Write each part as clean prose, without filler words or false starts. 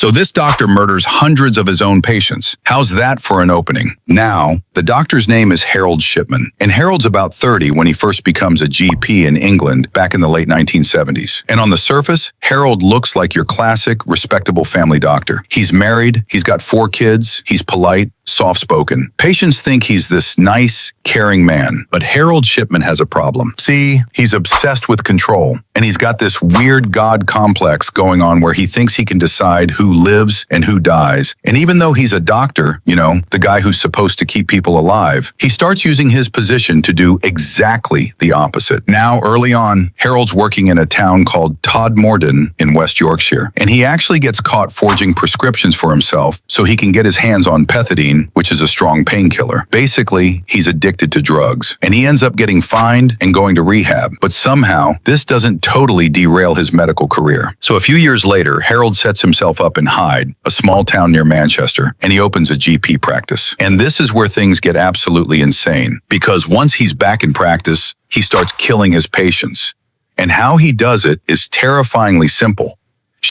So this doctor murders hundreds of his own patients. How's that for an opening? Now, the doctor's name is Harold Shipman, and Harold's about 30 when he first becomes a GP in England back in the late 1970s. And on the surface, Harold looks like your classic, respectable family doctor. He's married, he's got 4 kids, he's polite, soft-spoken. Patients think he's this nice, caring man. But Harold Shipman has a problem. See, he's obsessed with control, and he's got this weird God complex going on where he thinks he can decide who lives and who dies. And even though he's a doctor, the guy who's supposed to keep people alive, he starts using his position to do exactly the opposite. Now, early on, Harold's working in a town called Todmorden in West Yorkshire, and he actually gets caught forging prescriptions for himself so he can get his hands on pethidine, which is a strong painkiller. Basically, he's addicted to drugs, and he ends up getting fined and going to rehab. But somehow, this doesn't totally derail his medical career. So a few years later, Harold sets himself up in Hyde, a small town near Manchester, and he opens a GP practice. And this is where things get absolutely insane, because once he's back in practice, he starts killing his patients. And how he does it is terrifyingly simple.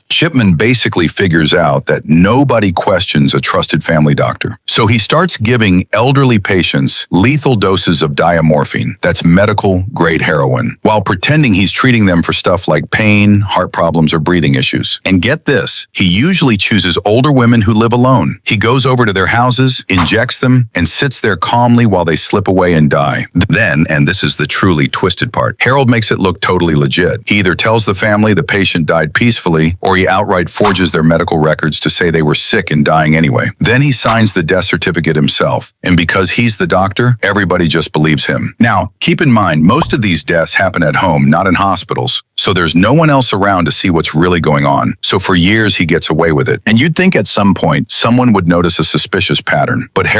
Shipman basically figures out that nobody questions a trusted family doctor. So he starts giving elderly patients lethal doses of diamorphine, that's medical-grade heroin, while pretending he's treating them for stuff like pain, heart problems, or breathing issues. And get this, he usually chooses older women who live alone. He goes over to their houses, injects them, and sits there calmly while they slip away and die. Then, and this is the truly twisted part, Harold makes it look totally legit. He either tells the family the patient died peacefully, or he outright forges their medical records to say they were sick and dying anyway. Then he signs the death certificate himself, and because he's the doctor, everybody just believes him. Now, keep in mind, most of these deaths happen at home, not in hospitals, so there's no one else around to see what's really going on. So for years, he gets away with it. And you'd think at some point, someone would notice a suspicious pattern, but Harold